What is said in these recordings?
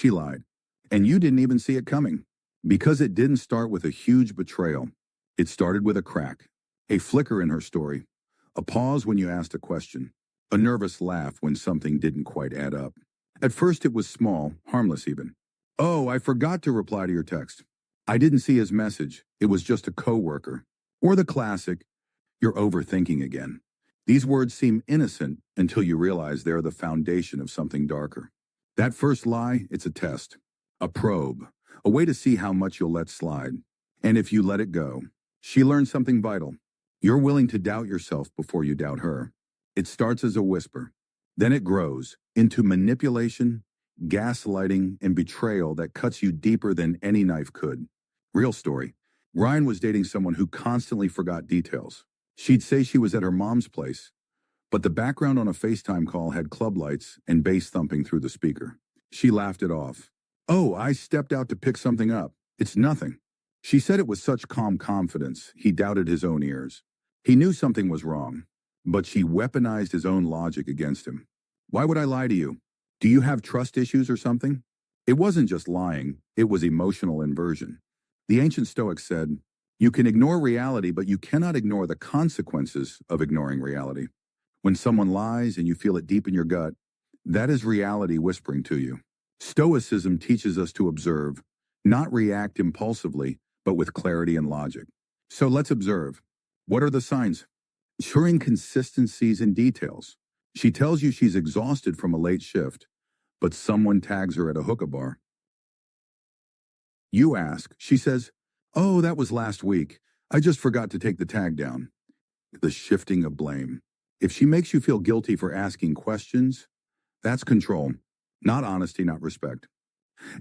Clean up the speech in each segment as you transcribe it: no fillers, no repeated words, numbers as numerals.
She lied. And you didn't even see it coming. Because it didn't start with a huge betrayal. It started with a crack, a flicker in her story, a pause when you asked a question, a nervous laugh when something didn't quite add up. At first it was small, harmless even. Oh, I forgot to reply to your text. I didn't see his message. It was just a coworker. Or the classic, you're overthinking again. These words seem innocent until you realize they're the foundation of something darker. That first lie, it's a test, a probe, a way to see how much you'll let slide. And if you let it go, she learned something vital. You're willing to doubt yourself before you doubt her. It starts as a whisper. Then it grows into manipulation, gaslighting, and betrayal that cuts you deeper than any knife could. Real story. Ryan was dating someone who constantly forgot details. She'd say she was at her mom's place, but the background on a FaceTime call had club lights and bass thumping through the speaker. She laughed it off. Oh, I stepped out to pick something up. It's nothing. She said it with such calm confidence, he doubted his own ears. He knew something was wrong, but she weaponized his own logic against him. Why would I lie to you? Do you have trust issues or something? It wasn't just lying, it was emotional inversion. The ancient Stoics said, you can ignore reality, but you cannot ignore the consequences of ignoring reality. When someone lies and you feel it deep in your gut, that is reality whispering to you. Stoicism teaches us to observe, not react impulsively, but with clarity and logic. So let's observe. What are the signs? Sure, inconsistencies in details. She tells you she's exhausted from a late shift, but someone tags her at a hookah bar. You ask, she says, oh, that was last week. I just forgot to take the tag down. The shifting of blame. If she makes you feel guilty for asking questions, that's control, not honesty, not respect.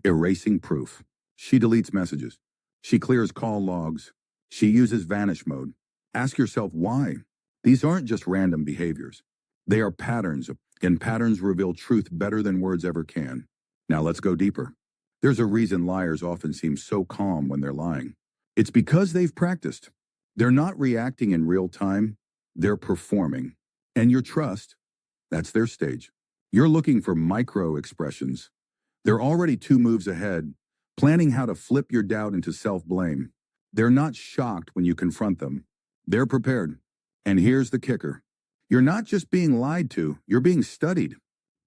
Erasing proof. She deletes messages. She clears call logs. She uses vanish mode. Ask yourself why. These aren't just random behaviors. They are patterns, and patterns reveal truth better than words ever can. Now let's go deeper. There's a reason liars often seem so calm when they're lying. It's because they've practiced. They're not reacting in real time, they're performing. And your trust, that's their stage. You're looking for micro expressions. They're already 2 moves ahead, planning how to flip your doubt into self-blame. They're not shocked when you confront them. They're prepared. And here's the kicker. You're not just being lied to, you're being studied.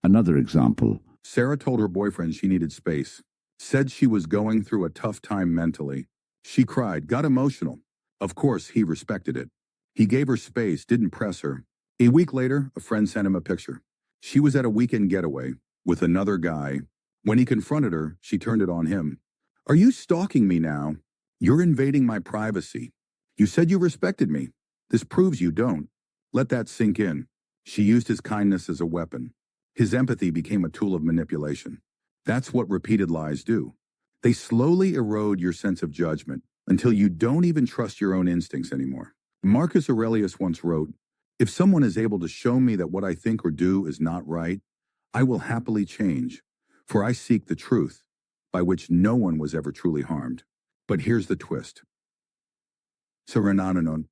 Another example. Sarah told her boyfriend she needed space. Said she was going through a tough time mentally. She cried, got emotional. Of course, he respected it. He gave her space, didn't press her. A week later, a friend sent him a picture. She was at a weekend getaway with another guy. When he confronted her, she turned it on him. Are you stalking me now? You're invading my privacy. You said you respected me. This proves you don't. Let that sink in. She used his kindness as a weapon. His empathy became a tool of manipulation. That's what repeated lies do. They slowly erode your sense of judgment until you don't even trust your own instincts anymore. Marcus Aurelius once wrote, if someone is able to show me that what I think or do is not right, I will happily change, for I seek the truth, by which no one was ever truly harmed. But here's the twist. Sarananon.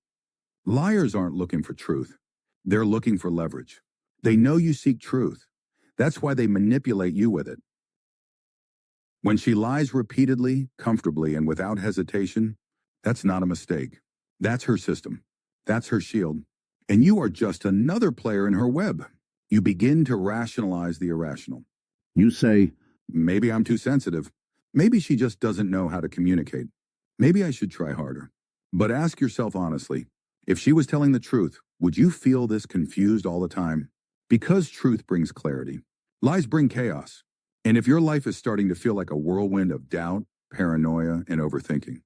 Liars aren't looking for truth. They're looking for leverage. They know you seek truth. That's why they manipulate you with it. When she lies repeatedly, comfortably, and without hesitation, that's not a mistake. That's her system. That's her shield. And you are just another player in her web. You begin to rationalize the irrational. You say, maybe I'm too sensitive. Maybe she just doesn't know how to communicate. Maybe I should try harder. But ask yourself honestly, if she was telling the truth, would you feel this confused all the time? Because truth brings clarity. Lies bring chaos. And if your life is starting to feel like a whirlwind of doubt, paranoia, and overthinking,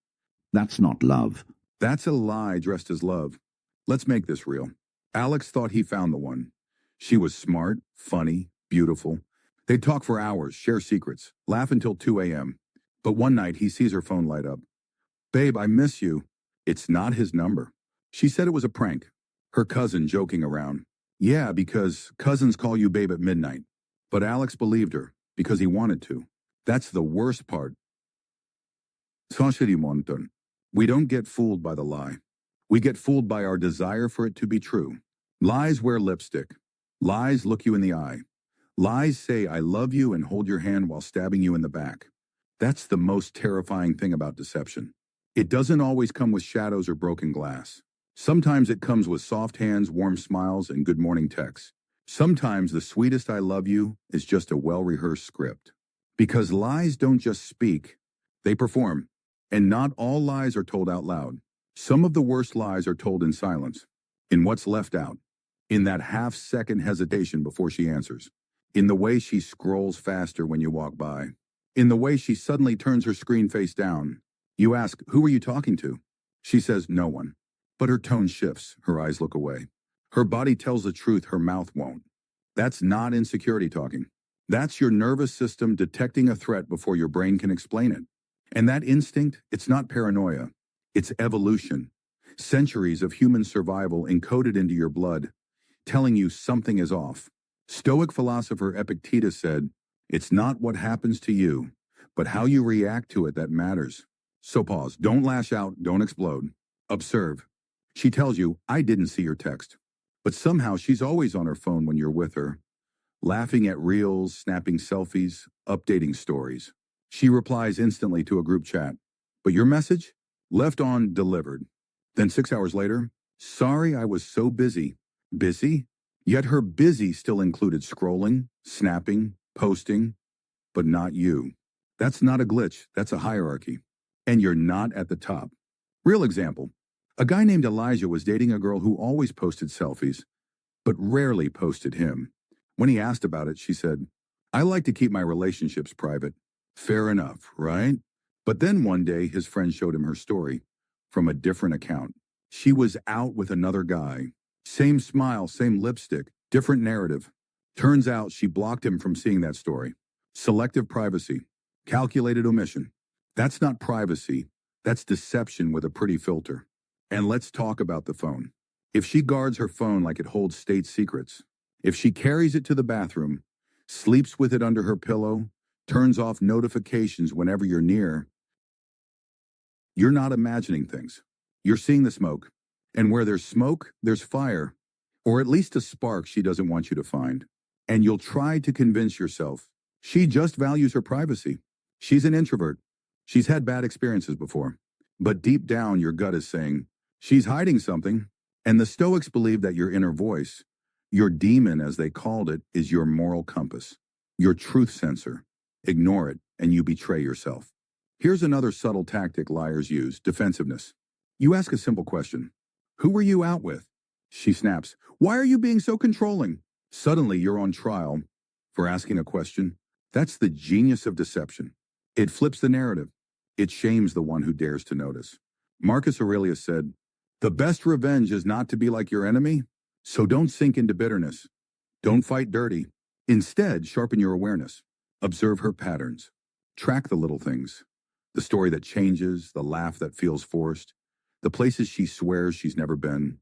that's not love. That's a lie dressed as love. Let's make this real. Alex thought he found the one. She was smart, funny, beautiful. They'd talk for hours, share secrets, laugh until 2 a.m. But one night he sees her phone light up. Babe, I miss you. It's not his number. She said it was a prank. Her cousin joking around. Yeah, because cousins call you babe at midnight. But Alex believed her because he wanted to. That's the worst part. We don't get fooled by the lie. We get fooled by our desire for it to be true. Lies wear lipstick. Lies look you in the eye. Lies say, I love you and hold your hand while stabbing you in the back. That's the most terrifying thing about deception. It doesn't always come with shadows or broken glass. Sometimes it comes with soft hands, warm smiles, and good morning texts. Sometimes the sweetest I love you is just a well-rehearsed script. Because lies don't just speak, they perform. And not all lies are told out loud. Some of the worst lies are told in silence, in what's left out, in that half-second hesitation before she answers, in the way she scrolls faster when you walk by, in the way she suddenly turns her screen face down. You ask, who are you talking to? She says, no one. But her tone shifts, her eyes look away. Her body tells the truth, her mouth won't. That's not insecurity talking. That's your nervous system detecting a threat before your brain can explain it. And that instinct, it's not paranoia. It's evolution. Centuries of human survival encoded into your blood, telling you something is off. Stoic philosopher Epictetus said, it's not what happens to you, but how you react to it that matters. So pause. Don't lash out. Don't explode. Observe. She tells you, I didn't see your text. But somehow she's always on her phone when you're with her, laughing at reels, snapping selfies, updating stories. She replies instantly to a group chat. But your message? Left on, delivered. Then 6 hours later, sorry, I was so busy. Busy? Yet her busy still included scrolling, snapping, posting, but not you. That's not a glitch, that's a hierarchy. And you're not at the top. Real example. A guy named Elijah was dating a girl who always posted selfies, but rarely posted him. When he asked about it, she said, I like to keep my relationships private. Fair enough, right? But then one day, his friend showed him her story from a different account. She was out with another guy. Same smile, same lipstick, different narrative. Turns out she blocked him from seeing that story. Selective privacy. Calculated omission. That's not privacy. That's deception with a pretty filter. And let's talk about the phone. If she guards her phone like it holds state secrets, if she carries it to the bathroom, sleeps with it under her pillow, turns off notifications whenever you're near, you're not imagining things. You're seeing the smoke. And where there's smoke, there's fire. Or at least a spark she doesn't want you to find. And you'll try to convince yourself she just values her privacy. She's an introvert. She's had bad experiences before. But deep down, your gut is saying, she's hiding something. And the Stoics believe that your inner voice, your demon as they called it, is your moral compass, your truth sensor. Ignore it, and you betray yourself. Here's another subtle tactic liars use, defensiveness. You ask a simple question. Who were you out with? She snaps, why are you being so controlling? Suddenly, you're on trial for asking a question. That's the genius of deception. It flips the narrative. It shames the one who dares to notice. Marcus Aurelius said, the best revenge is not to be like your enemy, so don't sink into bitterness. Don't fight dirty. Instead, sharpen your awareness. Observe her patterns. Track the little things. The story that changes, the laugh that feels forced, the places she swears she's never been.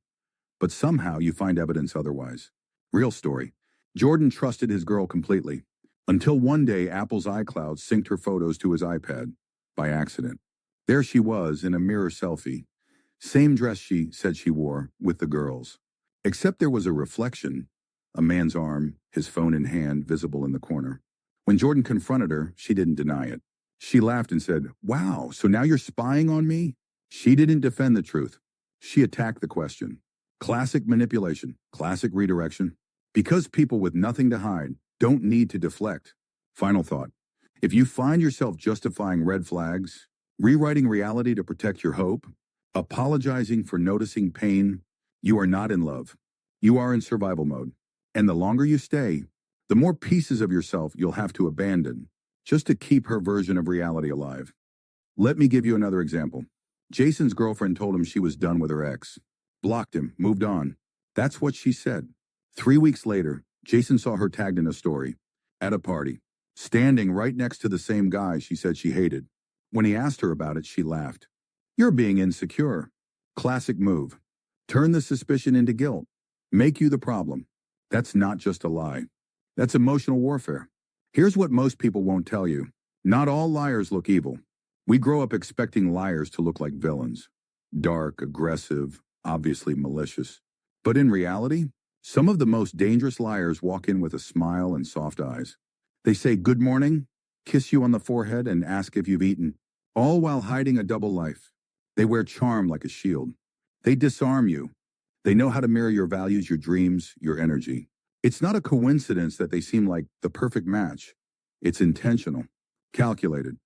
But somehow you find evidence otherwise. Real story. Jordan trusted his girl completely, until one day Apple's iCloud synced her photos to his iPad, by accident. There she was in a mirror selfie. Same dress she said she wore with the girls. Except there was a reflection, a man's arm, his phone in hand, visible in the corner. When Jordan confronted her, she didn't deny it. She laughed and said, wow, so now you're spying on me? She didn't defend the truth. She attacked the question. Classic manipulation, classic redirection. Because people with nothing to hide don't need to deflect. Final thought. If you find yourself justifying red flags, rewriting reality to protect your hope, apologizing for noticing pain, you are not in love. You are in survival mode. And the longer you stay, the more pieces of yourself you'll have to abandon just to keep her version of reality alive. Let me give you another example. Jason's girlfriend told him she was done with her ex. Blocked him, moved on. That's what she said. 3 weeks later, Jason saw her tagged in a story. At a party. Standing right next to the same guy she said she hated. When he asked her about it, she laughed. You're being insecure. Classic move. Turn the suspicion into guilt. Make you the problem. That's not just a lie. That's emotional warfare. Here's what most people won't tell you. Not all liars look evil. We grow up expecting liars to look like villains. Dark, aggressive, obviously malicious. But in reality, Some of the most dangerous liars walk in with a smile and soft eyes. They say good morning, kiss you on the forehead, and ask if you've eaten, all while hiding a double life. They wear charm like a shield. They disarm you. They know how to mirror your values, your dreams, your energy. It's not a coincidence that they seem like the perfect match. It's intentional, calculated.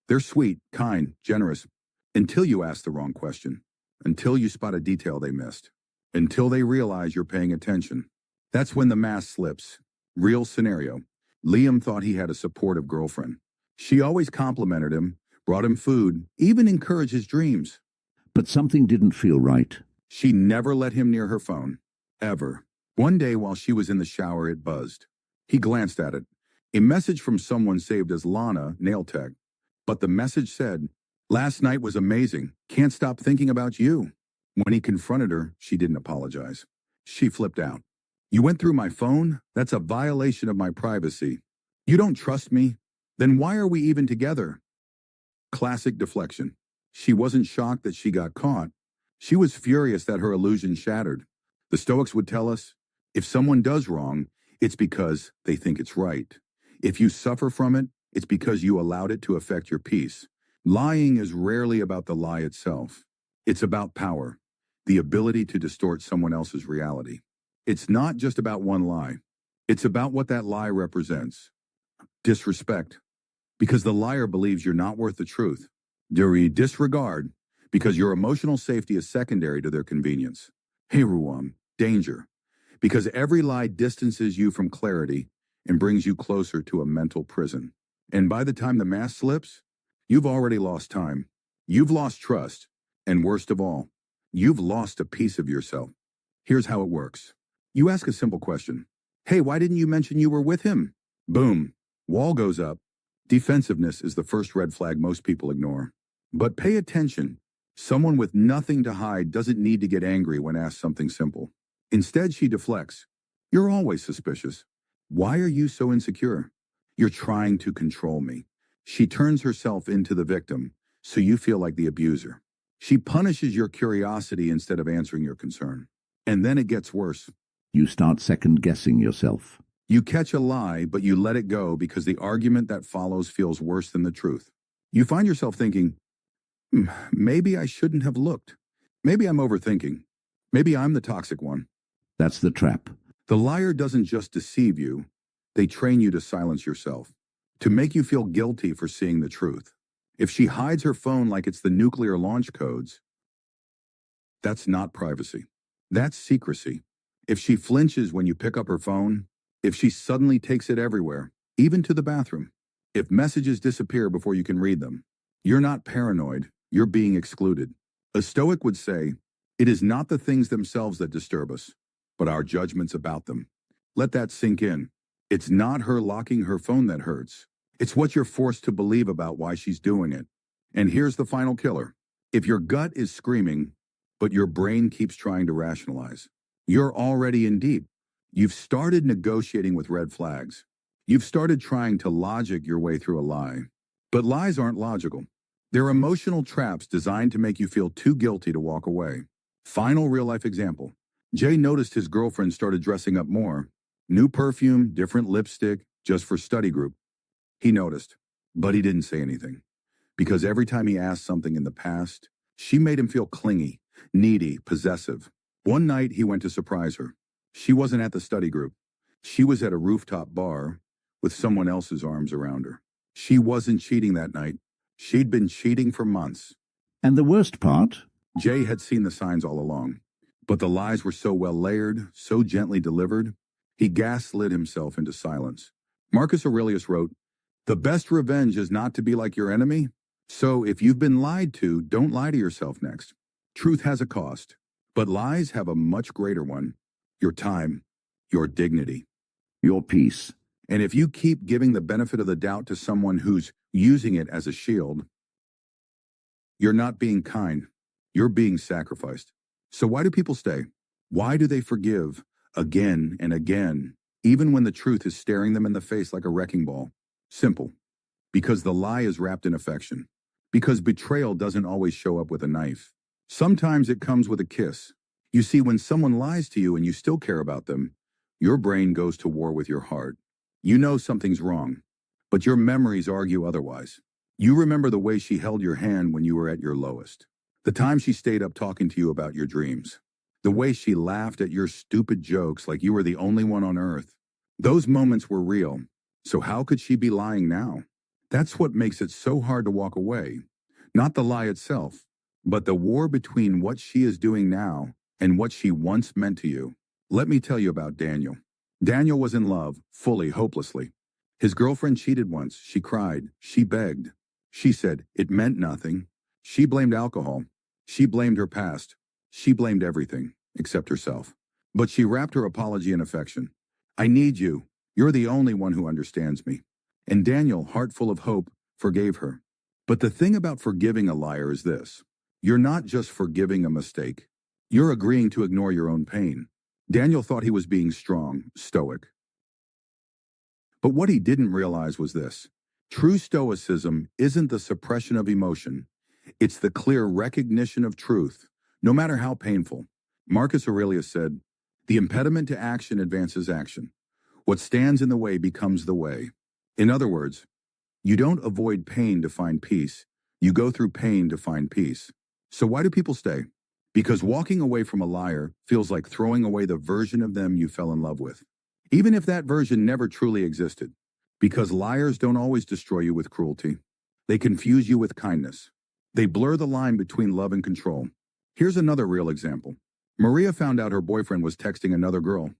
They're sweet, kind, generous, until you ask the wrong question, until you spot a detail they missed, until they realize you're paying attention. That's when the mask slips. Real scenario. Liam thought he had a supportive girlfriend. She always complimented him, brought him food, even encouraged his dreams. But something didn't feel right. She never let him near her phone. Ever. One day while she was in the shower, it buzzed. He glanced at it. A message from someone saved as Lana, nail tech. But the message said, "Last night was amazing. Can't stop thinking about you." When he confronted her, she didn't apologize. She flipped out. "You went through my phone? That's a violation of my privacy. You don't trust me? Then why are we even together?" Classic deflection. She wasn't shocked that she got caught. She was furious that her illusion shattered. The Stoics would tell us, if someone does wrong, it's because they think it's right. If you suffer from it, it's because you allowed it to affect your peace. Lying is rarely about the lie itself. It's about power, the ability to distort someone else's reality. It's not just about one lie. It's about what that lie represents. Disrespect, because the liar believes you're not worth the truth. Disregard, because your emotional safety is secondary to their convenience. Heruam, danger, because every lie distances you from clarity and brings you closer to a mental prison. And by the time the mask slips, you've already lost time. You've lost trust. And worst of all, you've lost a piece of yourself. Here's how it works. You ask a simple question. "Hey, why didn't you mention you were with him?" Boom. Wall goes up. Defensiveness is the first red flag most people ignore. But pay attention. Someone with nothing to hide doesn't need to get angry when asked something simple. Instead, she deflects. "You're always suspicious. Why are you so insecure?" "You're trying to control me." She turns herself into the victim, so you feel like the abuser. She punishes your curiosity instead of answering your concern. And then it gets worse. You start second-guessing yourself. You catch a lie, but you let it go because the argument that follows feels worse than the truth. You find yourself thinking, maybe I shouldn't have looked. Maybe I'm overthinking. Maybe I'm the toxic one. That's the trap. The liar doesn't just deceive you. They train you to silence yourself, to make you feel guilty for seeing the truth. If she hides her phone like it's the nuclear launch codes, that's not privacy. That's secrecy. If she flinches when you pick up her phone, if she suddenly takes it everywhere, even to the bathroom, if messages disappear before you can read them, you're not paranoid, you're being excluded. A Stoic would say, it is not the things themselves that disturb us, but our judgments about them. Let that sink in. It's not her locking her phone that hurts. It's what you're forced to believe about why she's doing it. And here's the final killer. If your gut is screaming, but your brain keeps trying to rationalize, you're already in deep. You've started negotiating with red flags. You've started trying to logic your way through a lie. But lies aren't logical. They're emotional traps designed to make you feel too guilty to walk away. Final real-life example. Jay noticed his girlfriend started dressing up more. New perfume, different lipstick, just for study group. He noticed, but he didn't say anything. Because every time he asked something in the past, she made him feel clingy, needy, possessive. One night, he went to surprise her. She wasn't at the study group. She was at a rooftop bar with someone else's arms around her. She wasn't cheating that night. She'd been cheating for months. And the worst part? Jay had seen the signs all along. But the lies were so well layered, so gently delivered, he gaslit himself into silence. Marcus Aurelius wrote, "The best revenge is not to be like your enemy. So if you've been lied to, don't lie to yourself next. Truth has a cost, but lies have a much greater one. Your time, your dignity, Your peace. And if you keep giving the benefit of the doubt to someone who's using it as a shield, you're not being kind. You're being sacrificed. So why do people stay? Why do they forgive again and again, even when the truth is staring them in the face like a wrecking ball? Simple. Because the lie is wrapped in affection. Because betrayal doesn't always show up with a knife. Sometimes it comes with a kiss. You see, when someone lies to you and you still care about them, your brain goes to war with your heart. You know something's wrong, but your memories argue otherwise. You remember the way she held your hand when you were at your lowest, the time she stayed up talking to you about your dreams, the way she laughed at your stupid jokes like you were the only one on earth. Those moments were real, so how could she be lying now? That's what makes it so hard to walk away. Not the lie itself, but the war between what she is doing now and what she once meant to you. Let me tell you about Daniel. Daniel was in love, fully, hopelessly. His girlfriend cheated once. She cried. She begged. She said it meant nothing. She blamed alcohol. She blamed her past. She blamed everything, except herself. But she wrapped her apology in affection. I need you. You're the only one who understands me. And Daniel, heart full of hope, forgave her. But the thing about forgiving a liar is this. You're not just forgiving a mistake. You're agreeing to ignore your own pain. Daniel thought he was being strong, stoic. But what he didn't realize was this. True stoicism isn't the suppression of emotion. It's the clear recognition of truth, no matter how painful. Marcus Aurelius said, "The impediment to action advances action. What stands in the way becomes the way." In other words, you don't avoid pain to find peace. You go through pain to find peace. So why do people stay? Because walking away from a liar feels like throwing away the version of them you fell in love with, even if that version never truly existed. Because liars don't always destroy you with cruelty. They confuse you with kindness. They blur the line between love and control. Here's another real example. Maria found out her boyfriend was texting another girl.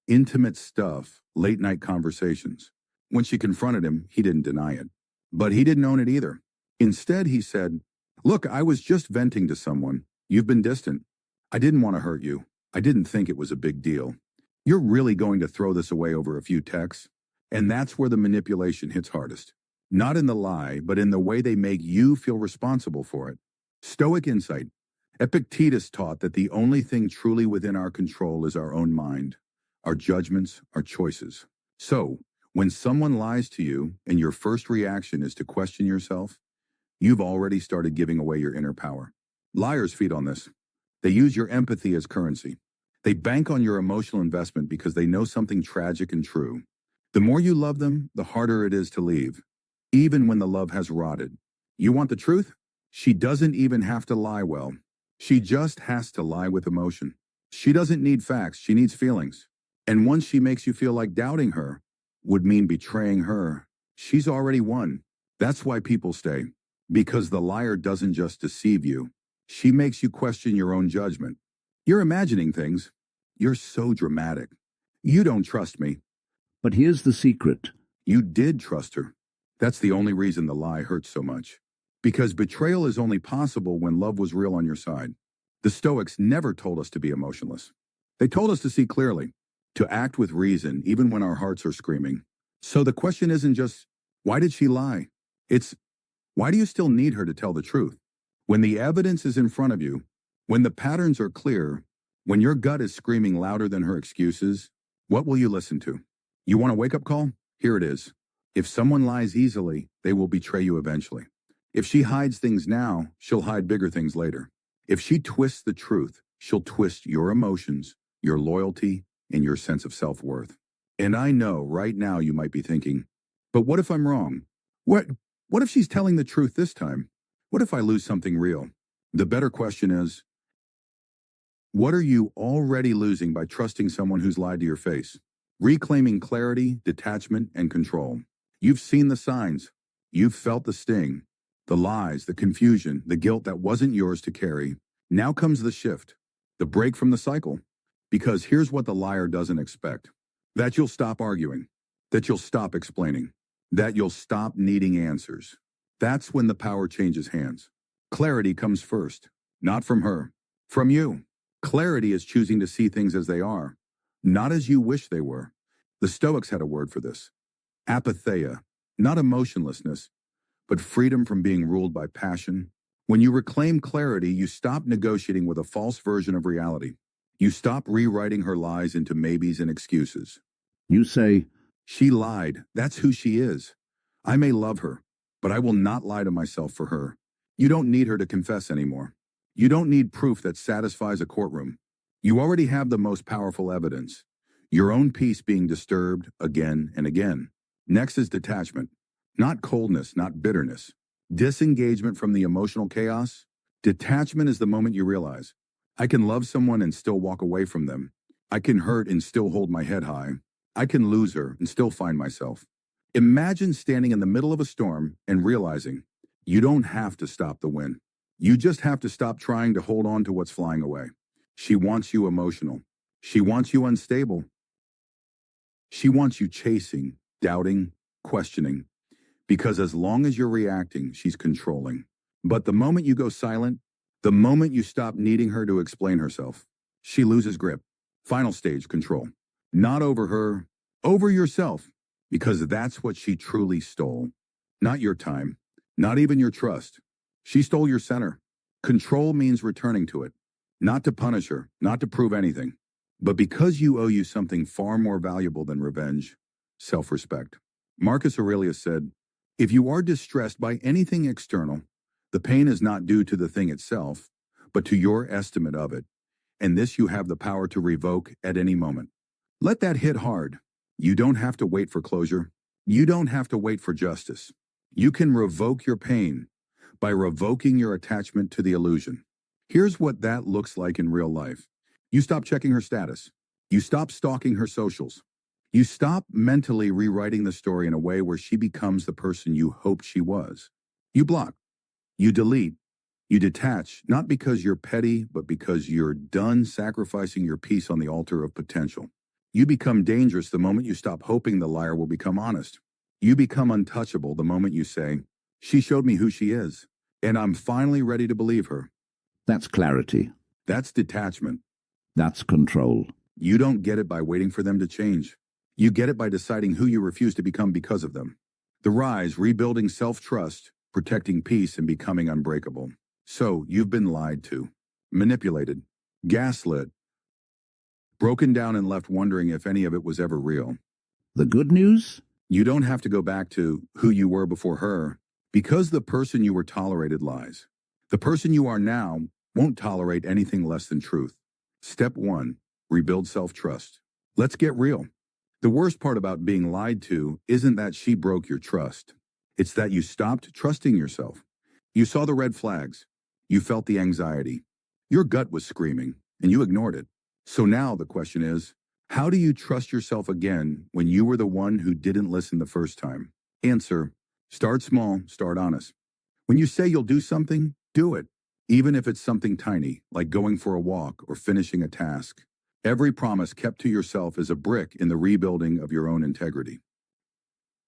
Intimate stuff, late-night conversations. When she confronted him, he didn't deny it. But he didn't own it either. Instead, he said, "Look, I was just venting to someone. You've been distant. I didn't want to hurt you. I didn't think it was a big deal. You're really going to throw this away over a few texts?" And that's where the manipulation hits hardest. Not in the lie, but in the way they make you feel responsible for it. Stoic insight. Epictetus taught that the only thing truly within our control is our own mind, our judgments, our choices. So, when someone lies to you and your first reaction is to question yourself, you've already started giving away your inner power. Liars feed on this. They use your empathy as currency. They bank on your emotional investment because they know something tragic and true. The more you love them, the harder it is to leave, even when the love has rotted. You want the truth? She doesn't even have to lie well. She just has to lie with emotion. She doesn't need facts, she needs feelings. And once she makes you feel like doubting her would mean betraying her, she's already won. That's why people stay. Because the liar doesn't just deceive you. She makes you question your own judgment. You're imagining things. You're so dramatic. You don't trust me. But here's the secret. You did trust her. That's the only reason the lie hurts so much. Because betrayal is only possible when love was real on your side. The Stoics never told us to be emotionless. They told us to see clearly, to act with reason even when our hearts are screaming. So the question isn't just, why did she lie? It's, why do you still need her to tell the truth? When the evidence is in front of you, when the patterns are clear, when your gut is screaming louder than her excuses, what will you listen to? You want a wake-up call? Here it is. If someone lies easily, they will betray you eventually. If she hides things now, she'll hide bigger things later. If she twists the truth, she'll twist your emotions, your loyalty, and your sense of self-worth. And I know right now you might be thinking, but what if I'm wrong? What if she's telling the truth this time? What if I lose something real? The better question is, what are you already losing by trusting someone who's lied to your face? Reclaiming clarity, detachment, and control. You've seen the signs. You've felt the sting, the lies, the confusion, the guilt that wasn't yours to carry. Now comes the shift, the break from the cycle. Because here's what the liar doesn't expect. That you'll stop arguing. That you'll stop explaining. That you'll stop needing answers. That's when the power changes hands. Clarity comes first, not from her, from you. Clarity is choosing to see things as they are, not as you wish they were. The Stoics had a word for this. Apatheia, not emotionlessness, but freedom from being ruled by passion. When you reclaim clarity, you stop negotiating with a false version of reality. You stop rewriting her lies into maybes and excuses. You say, She lied. That's who she is. I may love her, but I will not lie to myself for her. You don't need her to confess anymore. You don't need proof that satisfies a courtroom. You already have the most powerful evidence, your own peace being disturbed again and again. Next is detachment. Not coldness, not bitterness. Disengagement from the emotional chaos. Detachment is the moment you realize, I can love someone and still walk away from them. I can hurt and still hold my head high. I can lose her and still find myself. Imagine standing in the middle of a storm and realizing you don't have to stop the wind. You just have to stop trying to hold on to what's flying away. She wants you emotional. She wants you unstable. She wants you chasing, doubting, questioning. Because as long as you're reacting, she's controlling. But the moment you go silent, the moment you stop needing her to explain herself, she loses grip. Final stage, control. Not over her, over yourself. Because that's what she truly stole. Not your time, not even your trust. She stole your center. Control means returning to it. Not to punish her, not to prove anything. But because you owe you something far more valuable than revenge, self-respect. Marcus Aurelius said, if you are distressed by anything external, the pain is not due to the thing itself, but to your estimate of it. And this you have the power to revoke at any moment. Let that hit hard. You don't have to wait for closure. You don't have to wait for justice. You can revoke your pain by revoking your attachment to the illusion. Here's what that looks like in real life. You stop checking her status. You stop stalking her socials. You stop mentally rewriting the story in a way where she becomes the person you hoped she was. You block. You delete. You detach, not because you're petty, but because you're done sacrificing your peace on the altar of potential. You become dangerous the moment you stop hoping the liar will become honest. You become untouchable the moment you say, she showed me who she is, and I'm finally ready to believe her. That's clarity. That's detachment. That's control. You don't get it by waiting for them to change. You get it by deciding who you refuse to become because of them. The rise, rebuilding self-trust, protecting peace, and becoming unbreakable. So, you've been lied to, manipulated, gaslit, broken down and left wondering if any of it was ever real. The good news? You don't have to go back to who you were before her, because the person you were tolerated lies. The person you are now won't tolerate anything less than truth. Step 1, rebuild self-trust. Let's get real. The worst part about being lied to isn't that she broke your trust. It's that you stopped trusting yourself. You saw the red flags. You felt the anxiety. Your gut was screaming, and you ignored it. So now the question is, how do you trust yourself again when you were the one who didn't listen the first time? Answer, start small, start honest. When you say you'll do something, do it. Even if it's something tiny, like going for a walk or finishing a task. Every promise kept to yourself is a brick in the rebuilding of your own integrity.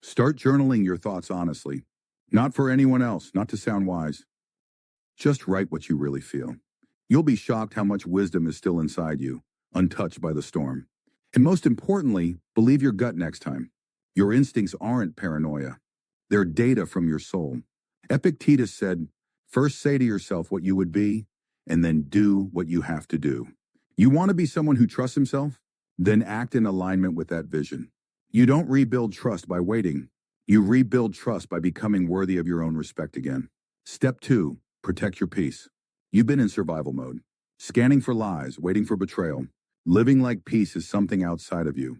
Start journaling your thoughts honestly. Not for anyone else, not to sound wise. Just write what you really feel. You'll be shocked how much wisdom is still inside you, untouched by the storm. And most importantly, believe your gut next time. Your instincts aren't paranoia. They're data from your soul. Epictetus said, first say to yourself what you would be, and then do what you have to do. You want to be someone who trusts himself? Then act in alignment with that vision. You don't rebuild trust by waiting. You rebuild trust by becoming worthy of your own respect again. Step 2, protect your peace. You've been in survival mode, scanning for lies, waiting for betrayal. Living like peace is something outside of you,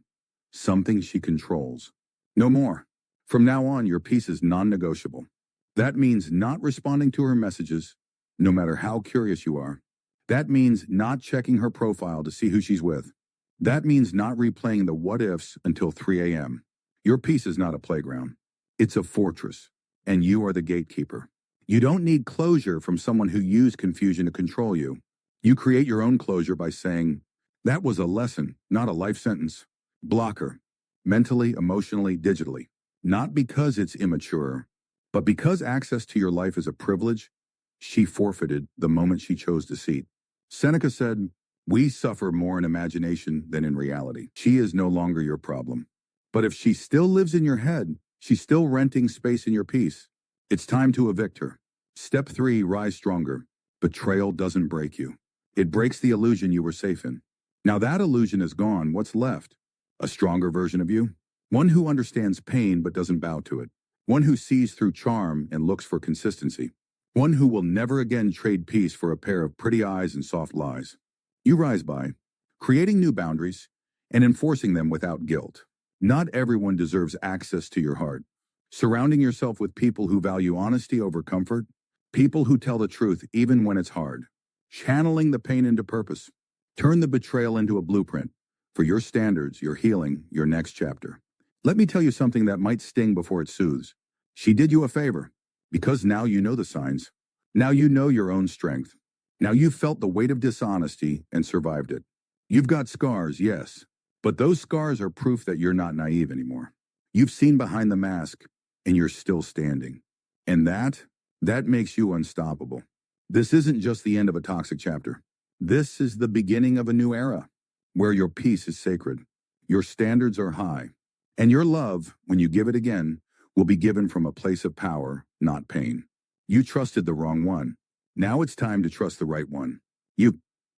something she controls. No more. From now on, your peace is non-negotiable. That means not responding to her messages, no matter how curious you are. That means not checking her profile to see who she's with. That means not replaying the what-ifs until 3 a.m. Your peace is not a playground. It's a fortress, and you are the gatekeeper. You don't need closure from someone who used confusion to control you. You create your own closure by saying, that was a lesson, not a life sentence. Block her, mentally, emotionally, digitally. Not because it's immature, but because access to your life is a privilege she forfeited the moment she chose deceit. Seneca said, we suffer more in imagination than in reality. She is no longer your problem. But if she still lives in your head, she's still renting space in your peace. It's time to evict her. Step 3, rise stronger. Betrayal doesn't break you. It breaks the illusion you were safe in. Now that illusion is gone, what's left? A stronger version of you? One who understands pain but doesn't bow to it. One who sees through charm and looks for consistency. One who will never again trade peace for a pair of pretty eyes and soft lies. You rise by creating new boundaries, and enforcing them without guilt. Not everyone deserves access to your heart. Surrounding yourself with people who value honesty over comfort, people who tell the truth even when it's hard. Channeling the pain into purpose. Turn the betrayal into a blueprint for your standards, your healing, your next chapter. Let me tell you something that might sting before it soothes. She did you a favor, because now you know the signs. Now you know your own strength. Now you've felt the weight of dishonesty and survived it. You've got scars, yes, but those scars are proof that you're not naive anymore. You've seen behind the mask, and you're still standing. And that makes you unstoppable. This isn't just the end of a toxic chapter. This is the beginning of a new era, where your peace is sacred, your standards are high, and your love, when you give it again, will be given from a place of power, not pain. You trusted the wrong one. Now it's time to trust the right one. You